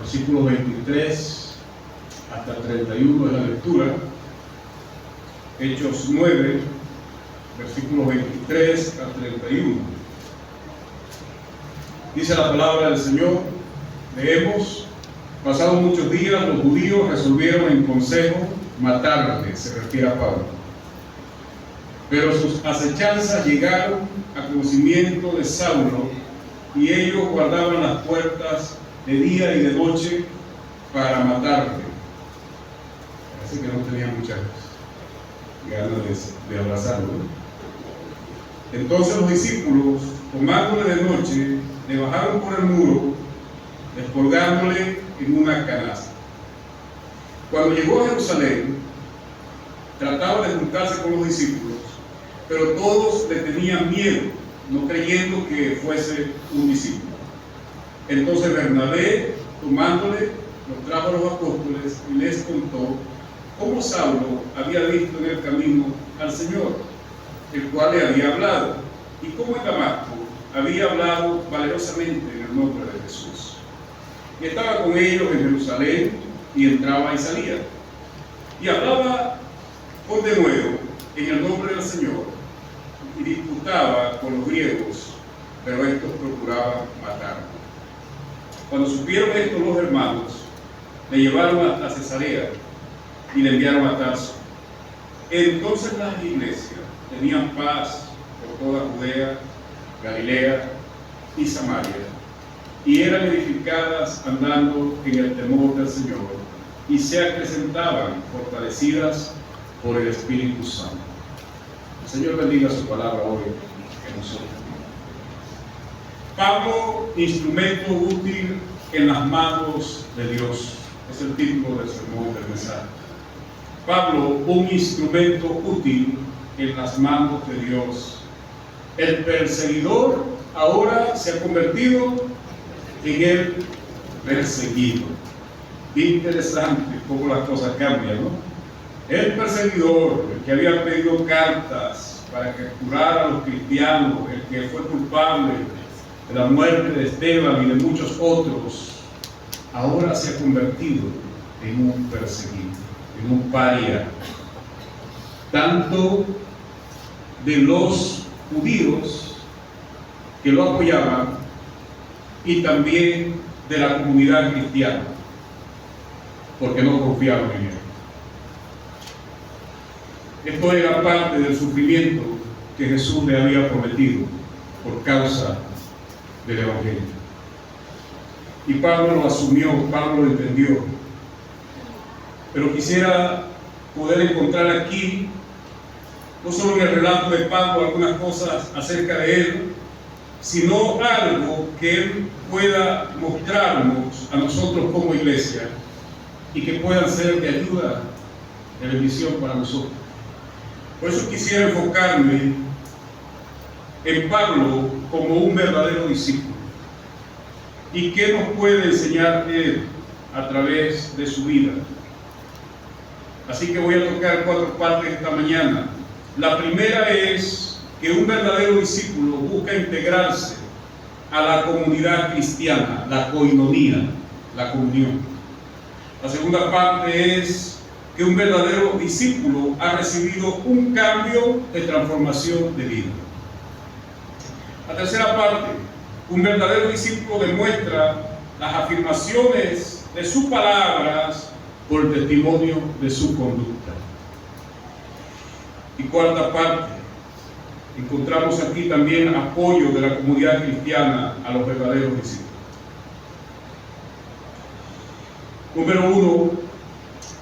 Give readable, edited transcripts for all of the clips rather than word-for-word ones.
versículos 23 hasta 31 de la lectura. Hechos 9, versículos 23 a 31. Dice la palabra del Señor. Leemos: pasados muchos días, los judíos resolvieron en consejo matarle, se refiere a Pablo. Pero sus acechanzas llegaron a conocimiento de Saulo, y ellos guardaban las puertas de día y de noche para matarle. Parece que no tenían muchas ganas de abrazarlo. Entonces los discípulos, tomándole de noche, le bajaron por el muro, descolgándole en una canasta. Cuando llegó a Jerusalén, trataba de juntarse con los discípulos, pero todos le tenían miedo, no creyendo que fuese un discípulo. Entonces Bernabé, tomándole, los trajo a los apóstoles y les contó cómo Saulo había visto en el camino al Señor, el cual le había hablado, y cómo en Damasco había hablado valerosamente en el nombre de Jesús. Y estaba con ellos en Jerusalén, y entraba y salía, y hablaba con denuedo en el nombre del Señor, y disputaba con los griegos, pero estos procuraban matarlo. Cuando supieron esto los hermanos, le llevaron a Cesarea y le enviaron a Tarso. Entonces las iglesias tenían paz por toda Judea, Galilea y Samaria, y eran edificadas andando en el temor del Señor, y se acrecentaban fortalecidas por el Espíritu Santo. El Señor bendiga su palabra hoy en nosotros. Pablo, instrumento útil en las manos de Dios, es el título del sermón del mensaje. Pablo, un instrumento útil en las manos de Dios. El perseguidor ahora se ha convertido en el perseguido. Interesante cómo las cosas cambian, ¿no? El perseguidor, el que había pedido cartas para capturar a los cristianos, el que fue culpable de la muerte de Esteban y de muchos otros, ahora se ha convertido en un perseguido, en un paria, tanto de los judíos que lo apoyaban y también de la comunidad cristiana, porque no confiaban en él. Esto era parte del sufrimiento que Jesús le había prometido por causa del Evangelio. Y Pablo lo asumió, Pablo lo entendió. Pero quisiera poder encontrar aquí, no solo en el relato de Pablo, algunas cosas acerca de él, sino algo que él pueda mostrarnos a nosotros como iglesia y que puedan ser de ayuda, de bendición para nosotros. Por eso quisiera enfocarme en Pablo como un verdadero discípulo. ¿Y qué nos puede enseñar él a través de su vida? Así que voy a tocar 4 partes esta mañana. La primera es que un verdadero discípulo busca integrarse a la comunidad cristiana, la coinonía, la comunión. La segunda parte es que un verdadero discípulo ha recibido un cambio de transformación de vida. La tercera parte, un verdadero discípulo demuestra las afirmaciones de sus palabras por el testimonio de su conducta. Y cuarta parte, encontramos aquí también apoyo de la comunidad cristiana a los verdaderos discípulos. Número 1,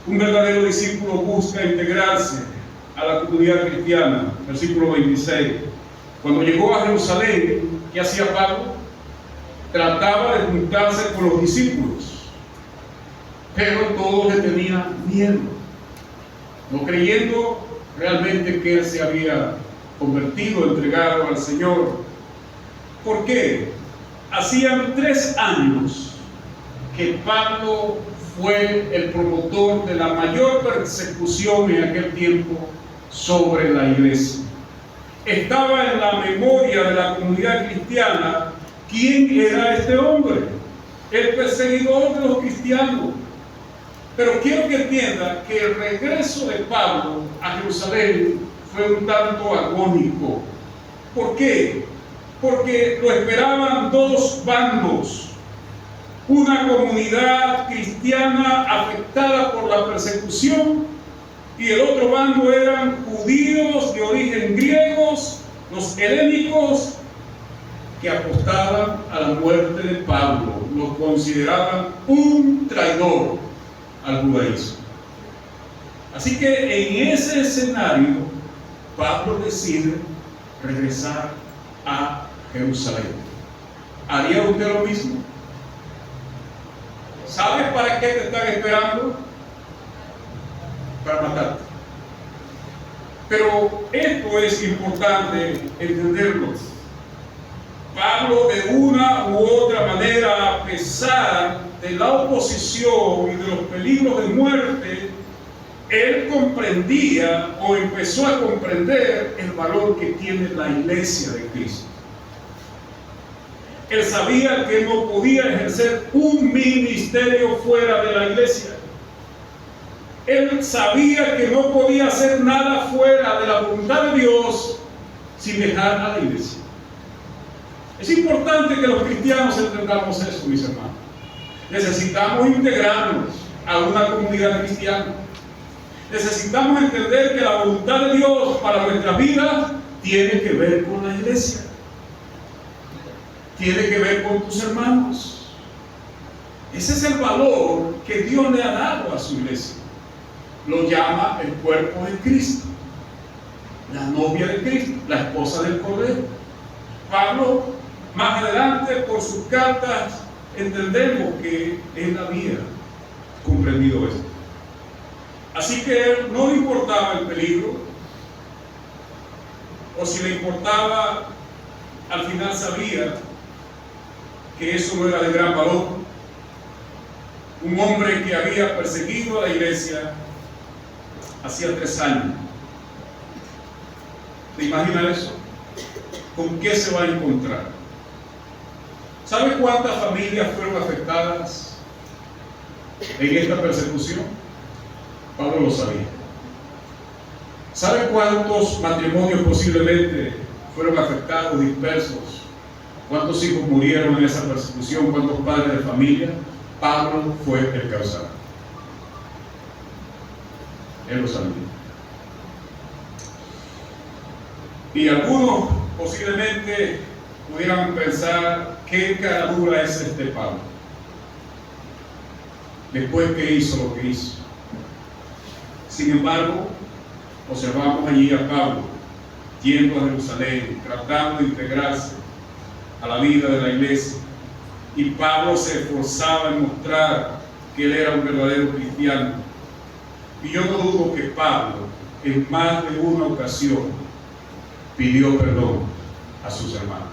un verdadero discípulo busca integrarse a la comunidad cristiana. Versículo 26. Cuando llegó a Jerusalén, ¿qué hacía Pablo? Trataba de juntarse con los discípulos, pero todos le tenían miedo, no creyendo realmente que él se había convertido, entregado al Señor. ¿Por qué? Hacían 3 años que Pablo fue el promotor de la mayor persecución en aquel tiempo sobre la iglesia. Estaba en la memoria de la comunidad cristiana quién era este hombre. el perseguidor de los cristianos. Pero quiero que entienda que el regreso de Pablo a Jerusalén fue un tanto agónico. ¿Por qué? Porque lo esperaban dos bandos. Una comunidad cristiana afectada por la persecución y el otro bando eran judíos de origen griegos, los helénicos, que apostaban a la muerte de Pablo. Lo consideraban un traidor al judaísmo. Así que en ese escenario Pablo decide regresar a Jerusalén. ¿Haría usted lo mismo? ¿Sabes para qué te están esperando? Para matarte. Pero esto es importante entenderlo. Pablo, de una u otra manera, a pesar de la oposición y de los peligros de muerte, él comprendía o empezó a comprender el valor que tiene la iglesia de Cristo. Él sabía que no podía ejercer un ministerio fuera de la iglesia. Él sabía que no podía hacer nada fuera de la voluntad de Dios sin dejar a la iglesia. Es importante que los cristianos entendamos eso, mis hermanos. Necesitamos integrarnos a una comunidad cristiana. Necesitamos entender que la voluntad de Dios para nuestras vidas tiene que ver con la iglesia. Tiene que ver con tus hermanos. Ese es el valor que Dios le ha dado a su iglesia. Lo llama el cuerpo de Cristo, la novia de Cristo, la esposa del Cordero. Pablo, más adelante, por sus cartas, entendemos que él había comprendido esto. Así que él no le importaba el peligro, o si le importaba, al final sabía que eso no era de gran valor. Un hombre que había perseguido a la iglesia hacía 3 años. ¿Te imaginas eso? ¿Con qué se va a encontrar? ¿Sabe cuántas familias fueron afectadas en esta persecución? Pablo lo sabía. ¿Sabe cuántos matrimonios posiblemente fueron afectados, dispersos? ¿Cuántos hijos murieron en esa persecución? ¿Cuántos padres de familia? Pablo fue el causante. Él lo sabía. Y algunos posiblemente pudieran pensar, ¿qué cara dura es este Pablo? Después que hizo lo que hizo. Sin embargo, observamos allí a Pablo yendo a Jerusalén, tratando de integrarse a la vida de la iglesia. Y Pablo se esforzaba en mostrar que él era un verdadero cristiano. Y yo no dudo que Pablo, en más de una ocasión, pidió perdón a sus hermanos.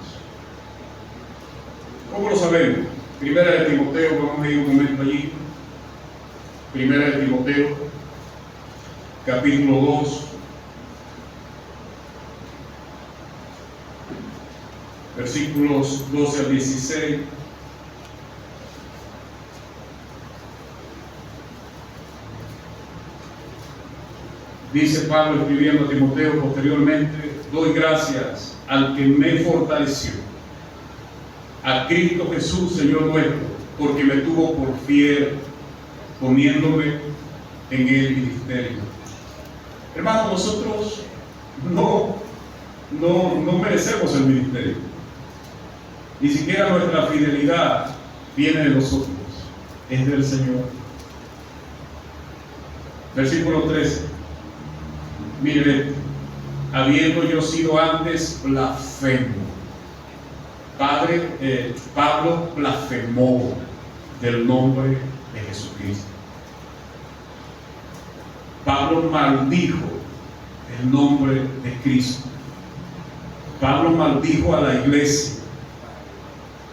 ¿Cómo lo sabemos? Primera de Timoteo, vamos a ir un momento allí. Primera de Timoteo, capítulo 2, versículos 12 al 16. Dice Pablo escribiendo a Timoteo posteriormente: doy gracias al que me fortaleció, a Cristo Jesús, Señor nuestro, porque me tuvo por fiel, poniéndome en el ministerio. Hermanos, nosotros no merecemos el ministerio. Ni siquiera nuestra fidelidad viene de nosotros, es del Señor. Versículo 13. Mire, habiendo yo sido antes blasfemo. Pablo blasfemó del nombre de Jesucristo. Pablo maldijo el nombre de Cristo. Pablo maldijo a la iglesia,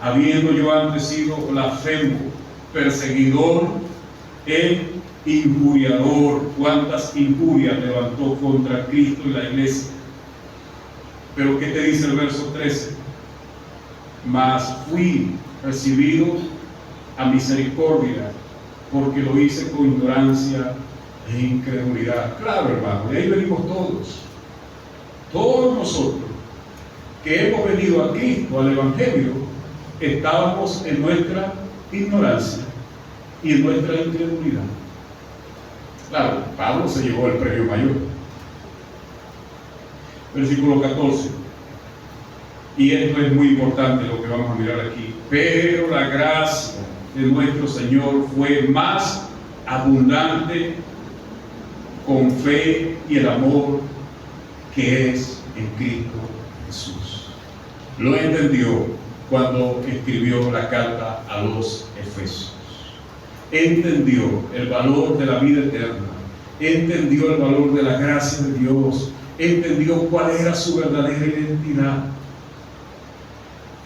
habiendo yo antes sido blasfemo, perseguidor e injuriador. Cuántas injurias levantó contra Cristo y la iglesia. Pero ¿qué te dice el verso 13? Mas fui recibido a misericordia, porque lo hice con ignorancia e incredulidad. Claro, hermano, de ahí venimos todos. Todos nosotros que hemos venido a Cristo, al Evangelio, estábamos en nuestra ignorancia y en nuestra incredulidad. Claro, Pablo se llevó el premio mayor. Versículo 14. Y esto es muy importante lo que vamos a mirar aquí. Pero la gracia de nuestro Señor fue más abundante con fe y el amor que es en Cristo Jesús. Lo entendió cuando escribió la carta a los Efesios. Entendió el valor de la vida eterna, entendió el valor de la gracia de Dios, entendió cuál era su verdadera identidad.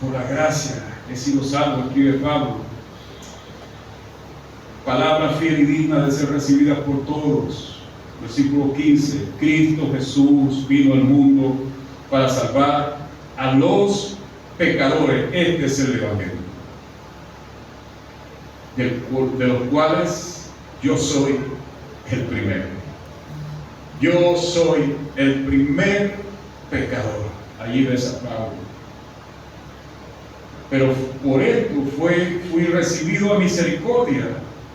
Por la gracia he sido salvo, escribe Pablo. Palabra fiel y digna de ser recibida por todos. Versículo 15. Cristo Jesús vino al mundo para salvar a los pecadores. Este es el Evangelio, de los cuales yo soy el primero. Yo soy el primer pecador. Allí ves a Pablo. Pero por esto fui recibido a misericordia,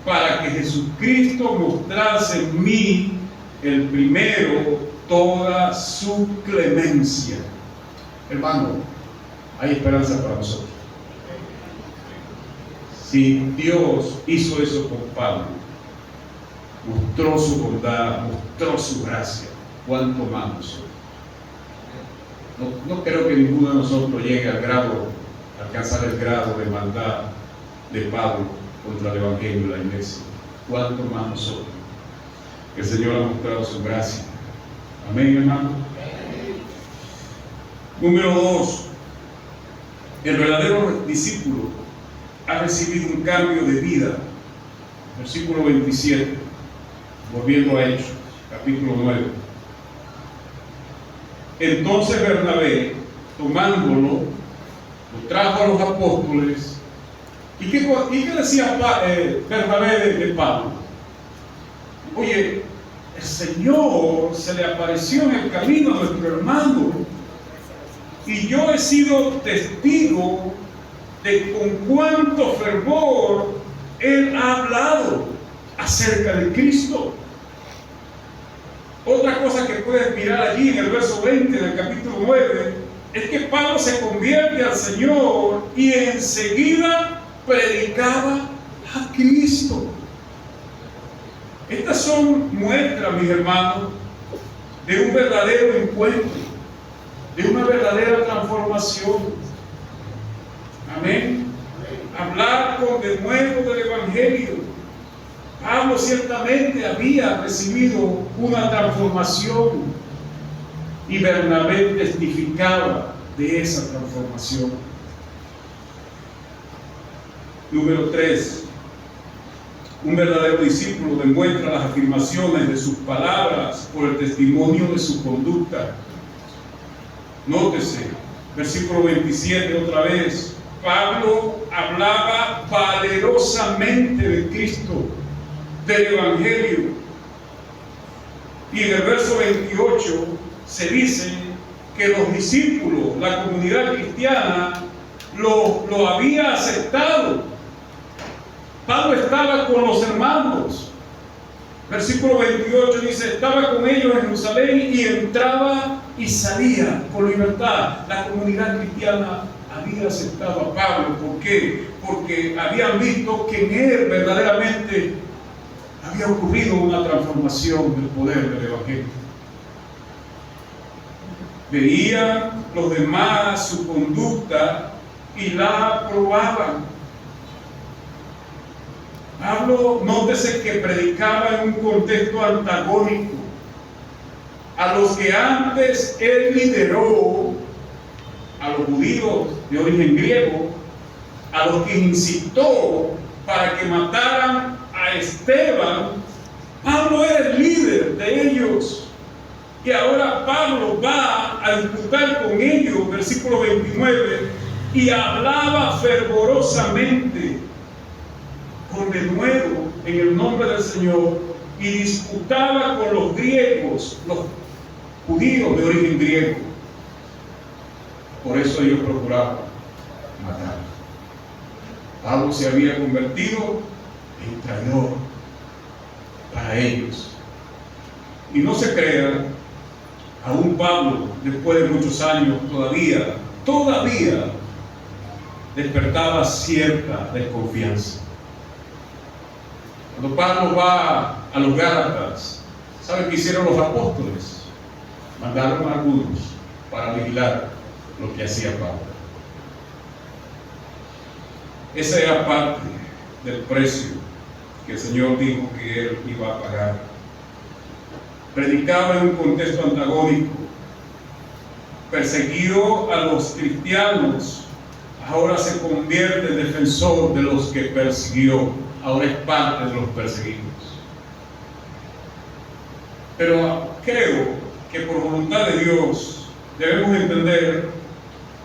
para que Jesucristo mostrase en mí el primero toda su clemencia. Hermano, hay esperanza para nosotros. Si Dios hizo eso con Pablo, mostró su bondad, mostró su gracia, ¿cuánto más nosotros? No creo que ninguno de nosotros llegue al grado, alcanzar el grado de maldad de Pablo contra el Evangelio de la iglesia. ¿Cuánto más nosotros? El Señor ha mostrado su gracia. Amén, hermano. Número 2. El verdadero discípulo ha recibido un cambio de vida. Versículo 27. Volviendo a Hechos, capítulo 9. Entonces Bernabé, tomándolo, lo trajo a los apóstoles. ¿Y qué decía Bernabé de Pablo? Oye, el Señor se le apareció en el camino a nuestro hermano, y yo he sido testigo de con cuánto fervor él ha hablado acerca de Cristo. Otra cosa que puedes mirar allí en el verso 20 del capítulo 9 es que Pablo se convierte al Señor y enseguida predicaba a Cristo. Estas son muestras, mis hermanos, de un verdadero encuentro, de una verdadera transformación. Amén. Hablar con denuedo del Evangelio. Pablo ciertamente había recibido una transformación y Bernabé testificaba de esa transformación. Número 3. Un verdadero discípulo demuestra las afirmaciones de sus palabras por el testimonio de su conducta. Nótese, versículo 27 otra vez. Pablo hablaba valerosamente de Cristo, del Evangelio. Y en el verso 28 se dice que los discípulos, la comunidad cristiana, lo había aceptado. Pablo estaba con los hermanos. Versículo 28 dice, estaba con ellos en Jerusalén y entraba y salía con libertad. La comunidad cristiana había aceptado a Pablo. ¿Por qué? Porque habían visto que en él verdaderamente había ocurrido una transformación del poder del Evangelio. Veían los demás su conducta y la aprobaban. Pablo, nótese que predicaba en un contexto antagónico a los que antes él lideró, a los judíos de origen griego, a los que incitó para que mataran a Esteban. Pablo era el líder de ellos. Y ahora Pablo va a disputar con ellos, versículo 29, y hablaba fervorosamente con denuedo en el nombre del Señor y disputaba con los griegos, los judíos de origen griego. Por eso ellos procuraban matarlo. Pablo se había convertido en traidor para ellos. Y no se crea, aún Pablo, después de muchos años, todavía despertaba cierta desconfianza. Cuando Pablo va a los Gálatas, ¿saben qué hicieron los apóstoles? Mandaron a algunos para vigilar lo que hacía Pablo. Esa era parte del precio que el Señor dijo que Él iba a pagar. Predicaba en un contexto antagónico, persiguió a los cristianos, ahora se convierte en defensor de los que persiguió, ahora es parte de los perseguidos. Pero creo que por voluntad de Dios debemos entender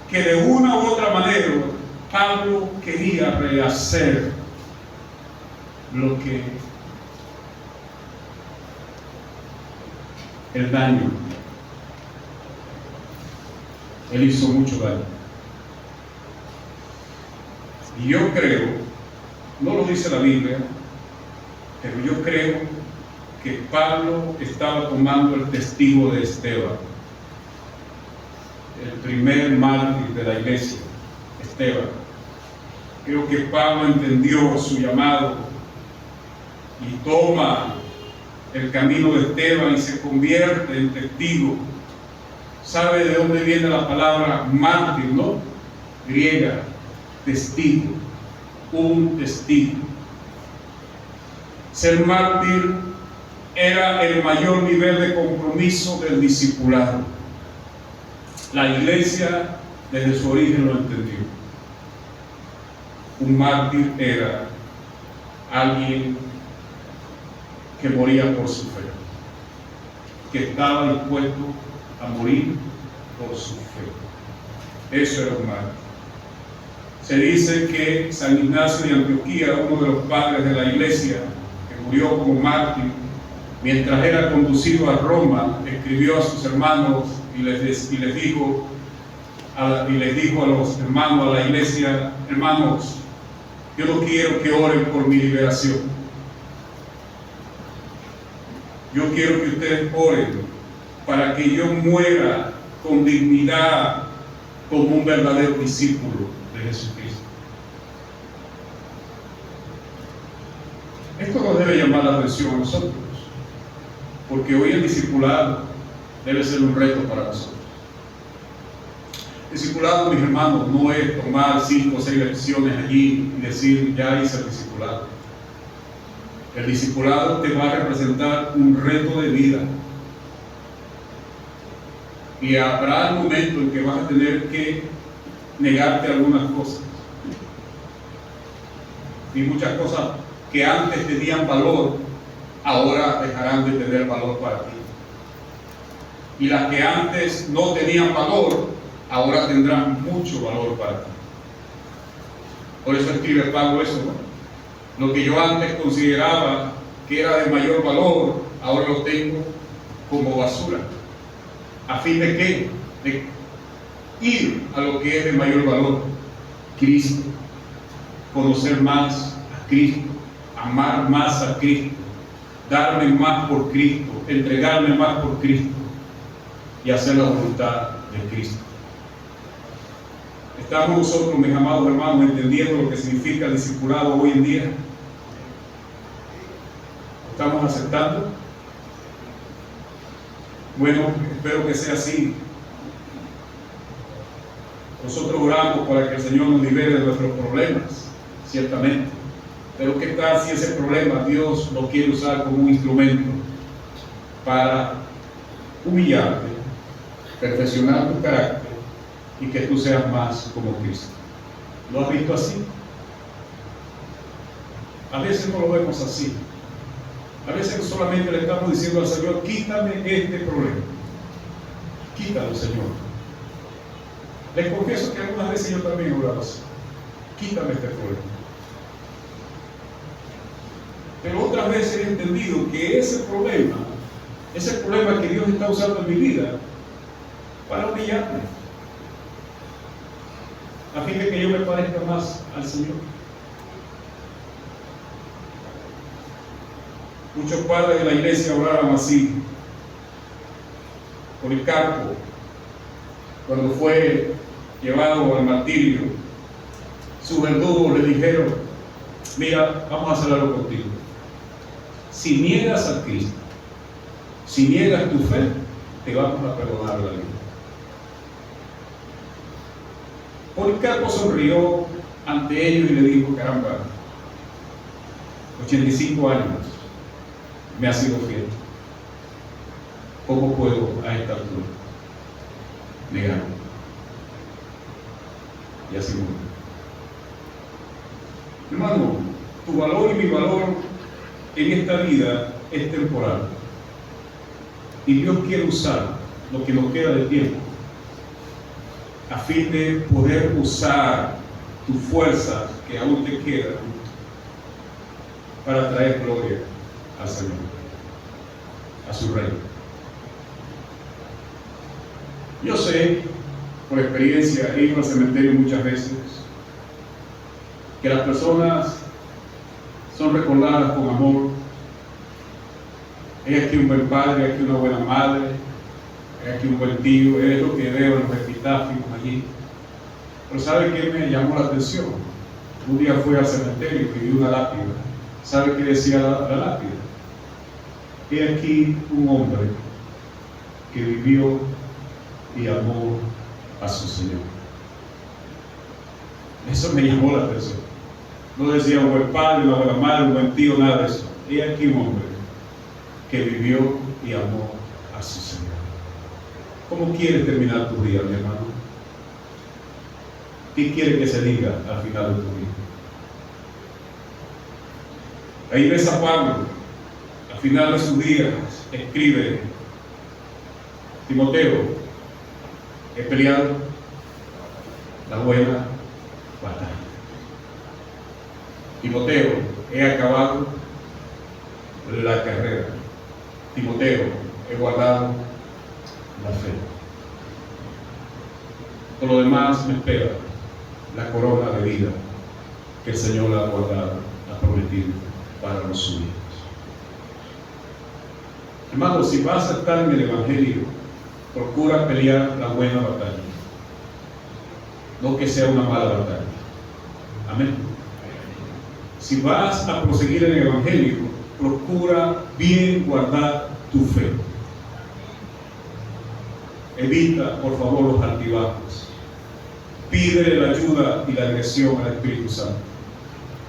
que de una u otra manera Pablo quería rehacer lo que el daño. Él hizo mucho daño. Y yo creo, no lo dice la Biblia, pero yo creo que Pablo estaba tomando el testigo de Esteban, el primer mártir de la iglesia, Esteban. Creo que Pablo entendió su llamado y toma el camino de Esteban y se convierte en testigo. ¿Sabe de dónde viene la palabra mártir, no? Griega, testigo, un testigo. Ser mártir era el mayor nivel de compromiso del discipulado. La iglesia desde su origen lo entendió. Un mártir era alguien que moría por su fe, que estaba dispuesto a morir por su fe. Eso era un mártir. Se dice que San Ignacio de Antioquía, uno de los padres de la iglesia, que murió como mártir, mientras era conducido a Roma, escribió a sus hermanos y les dijo a los hermanos, a la iglesia: hermanos, yo no quiero que oren por mi liberación. Yo quiero que ustedes oren para que yo muera con dignidad como un verdadero discípulo de Jesucristo. Esto nos debe llamar la atención a nosotros, porque hoy el discipulado debe ser un reto para nosotros. Discipulado, mis hermanos, no es tomar 5 o 6 lecciones allí y decir: ya hice el discipulado. El discipulado te va a representar un reto de vida. Y habrá el momento en que vas a tener que negarte algunas cosas. Y muchas cosas que antes tenían valor, ahora dejarán de tener valor para ti. Y las que antes no tenían valor, ahora tendrán mucho valor para ti. Por eso escribe Pablo eso, ¿no? Lo que yo antes consideraba que era de mayor valor, ahora lo tengo como basura. ¿A fin de qué? De ir a lo que es de mayor valor: Cristo. Conocer más a Cristo, amar más a Cristo, darme más por Cristo, entregarme más por Cristo y hacer la voluntad de Cristo. ¿Estamos nosotros, mis amados hermanos, entendiendo lo que significa el discipulado hoy en día? ¿Estamos aceptando? Bueno, espero que sea así. Nosotros oramos para que el Señor nos libere de nuestros problemas, ciertamente. Pero ¿qué tal si ese problema Dios lo quiere usar como un instrumento para humillarte, perfeccionar tu carácter y que tú seas más como Cristo? ¿Lo has visto así? A veces no lo vemos así. A veces solamente le estamos diciendo al Señor: quítame este problema. Quítalo, Señor. Les confieso que algunas veces yo también he orado así: quítame este problema. Pero otras veces he entendido que ese problema es el problema que Dios está usando en mi vida para humillarme, a fin de que yo me parezca más al Señor. Muchos padres de la iglesia oraban así. Policarpo, cuando fue llevado al martirio, sus verdugos le dijeron: mira, vamos a hacer algo contigo. Si niegas a Cristo, si niegas tu fe, te vamos a perdonar la vida. Policarpo sonrió ante ellos y le dijo: caramba, 85 años me ha sido fiel. ¿Cómo puedo a esta altura negarlo? Y así murió. Hermano, tu valor y mi valor en esta vida es temporal. Y Dios quiere usar lo que nos queda de tiempo a fin de poder usar tu fuerza que aún te queda para traer gloria al Señor, a su reino. Yo sé, por experiencia, he ido al cementerio muchas veces, que las personas son recordadas con amor. Es aquí un buen padre, es aquí una buena madre, es aquí un buen tío, es lo que veo en los epitafios allí. Pero ¿sabe qué me llamó la atención? Un día fui al cementerio y vi una lápida. ¿Sabe qué decía la lápida? He aquí un hombre que vivió y amó a su Señor. Eso me llamó la atención. No decía un buen padre, una buena madre, un buen tío, nada de eso. He aquí un hombre que vivió y amó a su Señor. ¿Cómo quieres terminar tu día, mi hermano? ¿Qué quiere que se diga al final de tu vida? Ahí ves a Pablo, al final de sus días, escribe: Timoteo, he peleado la buena batalla. Timoteo, he acabado la carrera. Timoteo, he guardado la fe. Por lo demás me espera la corona de vida que el Señor ha guardado, ha prometido para los suyos. Hermanos, si vas a estar en el Evangelio, procura pelear la buena batalla, no que sea una mala batalla. Amén. Si vas a proseguir en el Evangelio, procura bien guardar tu fe. Evita, por favor, los altibajos. Pídele la ayuda y la dirección al Espíritu Santo.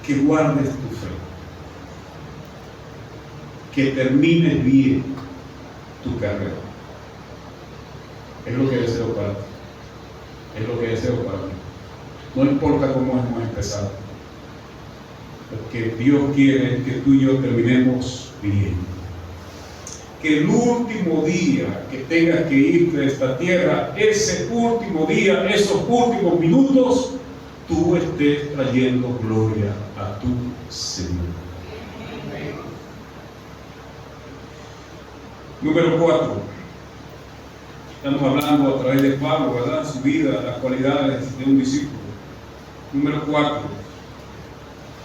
Que guardes tu fe. Que termines bien tu carrera. Es lo que deseo para ti. Es lo que deseo para mí. No importa cómo hemos empezado. Porque Dios quiere que tú y yo terminemos bien. Que el último día que tengas que irte de esta tierra, ese último día, esos últimos minutos, tú estés trayendo gloria a tu Señor. Número 4. Estamos hablando a través de Pablo, ¿verdad? Su vida, las cualidades de un discípulo. Número 4.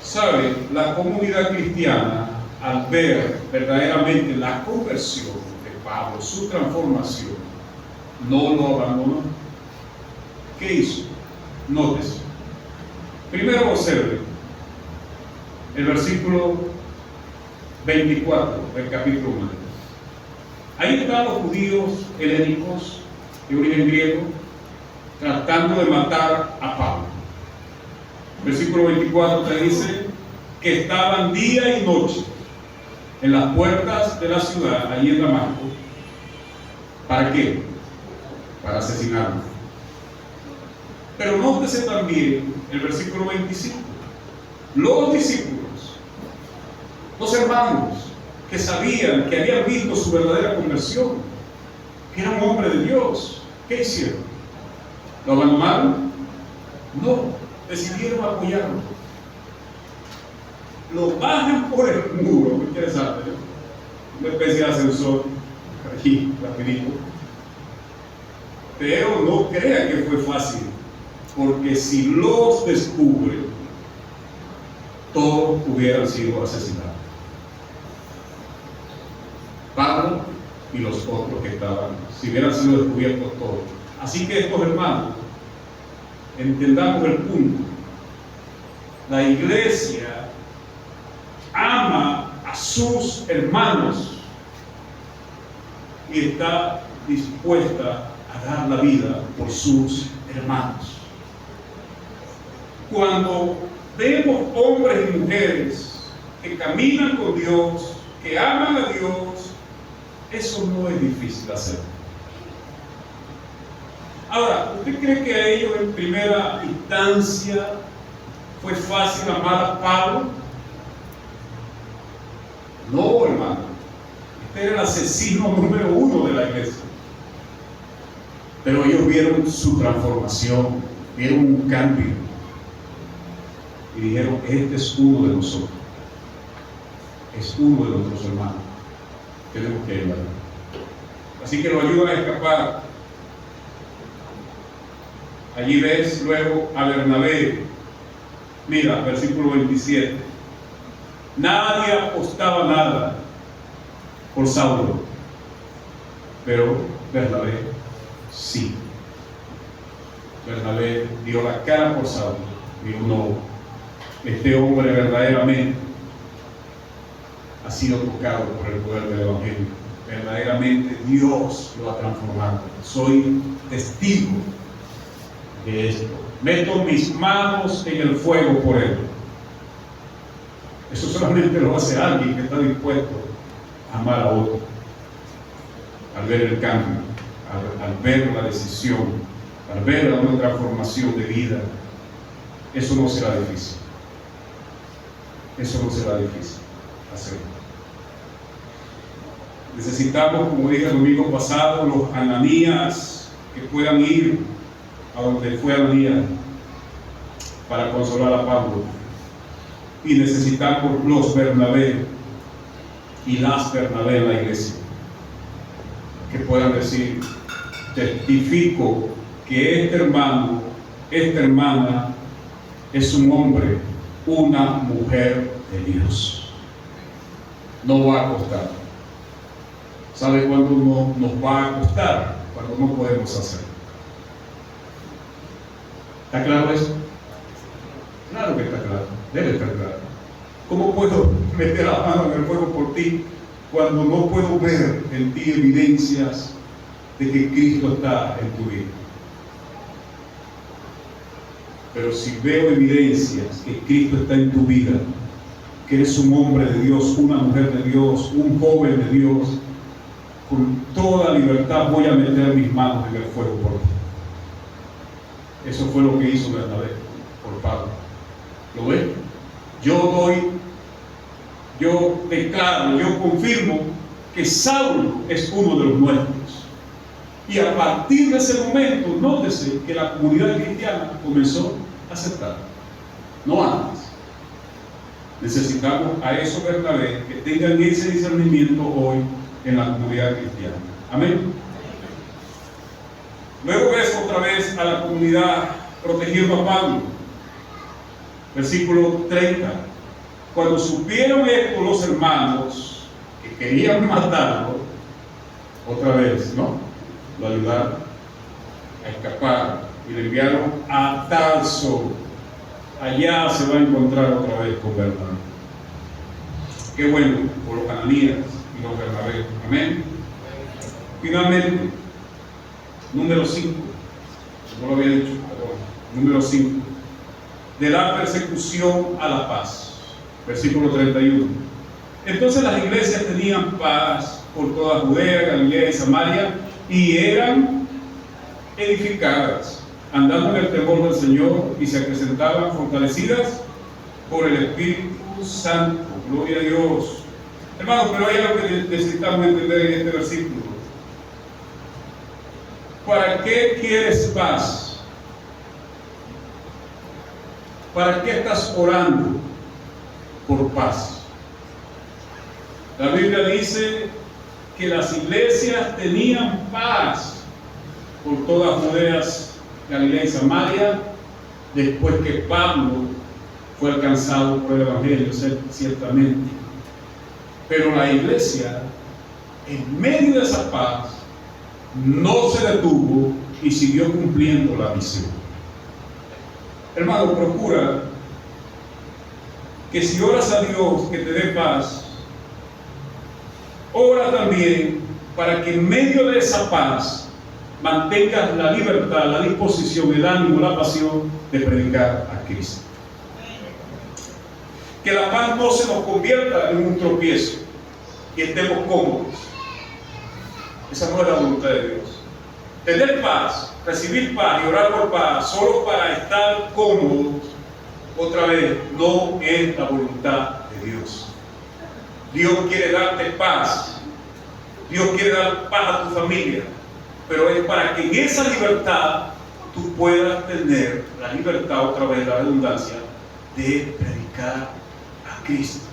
¿Sabe? La comunidad cristiana, al ver verdaderamente la conversión de Pablo, su transformación, no lo abandonó. ¿Qué hizo? Nótese. Primero observe el versículo 24 del capítulo 1. Ahí están los judíos helénicos de origen griego tratando de matar a Pablo. Versículo 24 te dice que estaban día y noche en las puertas de la ciudad, allí en Damasco. ¿Para qué? Para asesinarlo. Pero nótese también el versículo 25. Los discípulos, los hermanos que sabían, que habían visto su verdadera conversión, que era un hombre de Dios, ¿qué hicieron? ¿Lo abandonaron? No, decidieron apoyarlo. lo bajan por el muro, muy interesante, ¿no? Una especie de ascensor, allí, rapidito. Pero no crean que fue fácil, porque si los descubren, todos hubieran sido asesinados. Pablo y los otros que estaban, si hubieran sido descubiertos todos. Así que estos hermanos, entendamos el punto. La iglesia ama a sus hermanos y está dispuesta a dar la vida por sus hermanos. Cuando vemos hombres y mujeres que caminan con Dios, que aman a Dios, eso no es difícil hacer. Ahora, ¿usted cree que a ellos en primera instancia fue fácil amar a Pablo? No, hermano. Este era el asesino número 1 de la iglesia. Pero ellos vieron su transformación, vieron un cambio y dijeron: este es uno de nosotros, es uno de nuestros hermanos, tenemos que ayudar. Así que lo ayudan a escapar. Allí ves luego a Bernabé. Mira, versículo 27. Nadie apostaba nada por Saulo, pero Bernabé sí. Bernabé dio la cara por Saulo. Dijo: no, este hombre verdaderamente ha sido tocado por el poder del Evangelio. Verdaderamente Dios lo ha transformado. Soy testigo de esto. Meto mis manos en el fuego por él. Eso solamente lo hace alguien que está dispuesto a amar a otro. Al ver el cambio, al ver la decisión, al ver una transformación de vida, eso no será difícil. Eso no será difícil hacerlo. Necesitamos, como dije el domingo pasado, los Ananías que puedan ir a donde fue Ananías para consolar a Pablo. Y necesitamos los Bernabé y las Bernabé en la iglesia que puedan decir: testifico que este hermano, esta hermana es un hombre, una mujer de Dios. No va a costar. ¿Sabe cuándo no nos va a costar? Cuando no podemos hacerlo. ¿Está claro eso? Claro que está claro, debe estar claro. ¿Cómo puedo meter la mano en el fuego por ti cuando no puedo ver en ti evidencias de que Cristo está en tu vida? Pero si veo evidencias que Cristo está en tu vida, que eres un hombre de Dios, una mujer de Dios, un joven de Dios, con toda libertad voy a meter mis manos en el fuego por ti. Eso fue lo que hizo Bernabé por Pablo. ¿Lo ven? Yo declaro, yo confirmo que Saulo es uno de los nuestros. Y a partir de ese momento, nótese que la comunidad cristiana comenzó a aceptar. No antes. Necesitamos a esos Bernabé que tengan ese discernimiento hoy en la comunidad cristiana. Amén. Luego ves otra vez a la comunidad protegiendo a Pablo. Versículo 30. Cuando supieron esto los hermanos que querían matarlo, otra vez, ¿no? Lo ayudaron a escapar y le enviaron a Tarso. Allá se va a encontrar otra vez con Bernabé. Qué bueno por los Ananías y los Bernabé. Amén. Finalmente, número 5. No lo había dicho, pero número 5. De la persecución a la paz. Versículo 31. Entonces las iglesias tenían paz por toda Judea, Galilea y Samaria, y eran edificadas, andando en el temor del Señor, y se acrecentaban fortalecidas por el Espíritu Santo. Gloria a Dios. Hermanos, pero hay algo que necesitamos entender en este versículo. ¿Para qué quieres paz? ¿Para qué estás orando? por paz. La Biblia dice que las iglesias tenían paz por todas Judea, Galilea y Samaria, después que Pablo fue alcanzado por el Evangelio, ciertamente. Pero la iglesia, en medio de esa paz, no se detuvo y siguió cumpliendo la misión. Hermano, procura que si oras a Dios que te dé paz, ora también para que en medio de esa paz mantengas la libertad, la disposición, el ánimo, la pasión de predicar a Cristo. Que la paz no se nos convierta en un tropiezo y estemos cómodos. Esa no es la voluntad de Dios. Tener paz, recibir paz y orar por paz solo para estar cómodos, otra vez, no es la voluntad de Dios. Dios quiere darte paz. Dios quiere dar paz a tu familia, pero es para que en esa libertad tú puedas tener la libertad, otra vez la redundancia, de predicar a Cristo.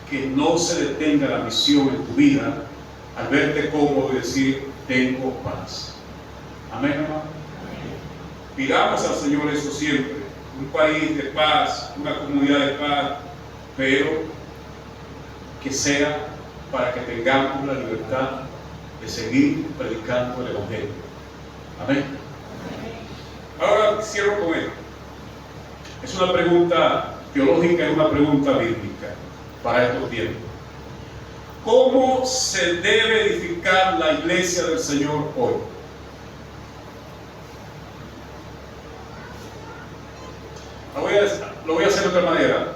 Que no se detenga la misión en tu vida al verte cómodo y decir, tengo paz. Amén, hermano. Pidamos al Señor eso siempre, un país de paz, una comunidad de paz, pero que sea para que tengamos la libertad de seguir predicando el Evangelio. Amén. Ahora cierro con esto. Es una pregunta teológica, es una pregunta bíblica para estos tiempos. ¿Cómo se debe edificar la iglesia del Señor hoy? Lo voy a hacer de otra manera.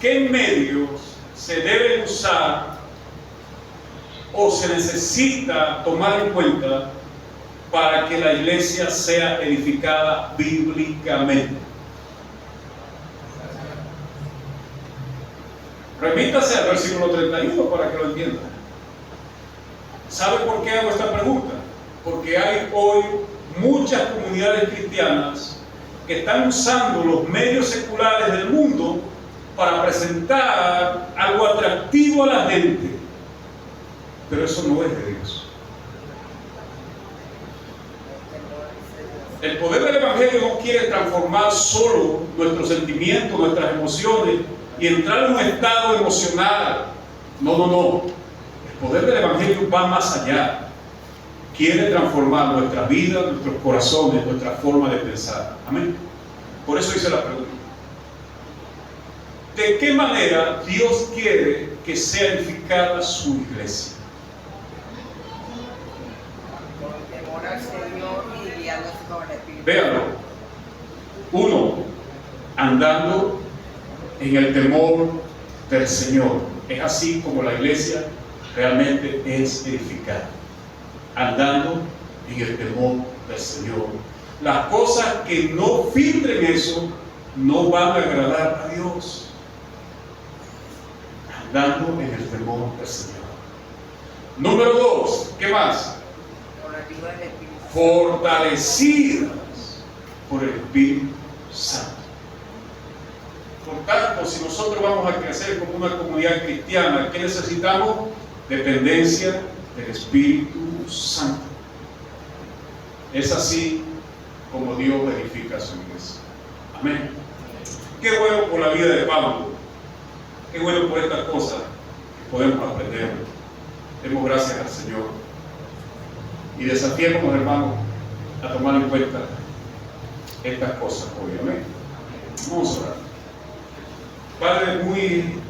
¿Qué medios se deben usar o se necesita tomar en cuenta para que la iglesia sea edificada bíblicamente? Remítase al versículo 31 para que lo entiendan. ¿Sabe por qué hago esta pregunta? Porque hay hoy muchas comunidades cristianas que están usando los medios seculares del mundo para presentar algo atractivo a la gente, pero eso no es de Dios. El poder del Evangelio no quiere transformar solo nuestros sentimientos, nuestras emociones y entrar en un estado emocional. No. El poder del Evangelio va más allá. Quiere transformar nuestra vida, nuestros corazones, nuestra forma de pensar. Amén. Por eso hice la pregunta. ¿De qué manera Dios quiere que sea edificada su iglesia? Con temor al Señor y guiándose con el Espíritu. Véanlo. 1. Andando en el temor del Señor. Es así como la iglesia realmente es edificada. Andando en el temor del Señor. Las cosas que no filtren eso no van a agradar a Dios. Andando en el temor del Señor. Número 2, ¿qué más? Con la ayuda del Espíritu. Fortalecidas por el Espíritu Santo. Por tanto, si nosotros vamos a crecer como una comunidad cristiana, ¿qué necesitamos? Dependencia del Espíritu Santo. Es así como Dios edifica su iglesia. Amén. Qué bueno por la vida de Pablo. Qué bueno por estas cosas que podemos aprender. Demos gracias al Señor. Y desafiémonos, hermanos, a tomar en cuenta estas cosas hoy. Amén. Vamos a orar. Padre, muy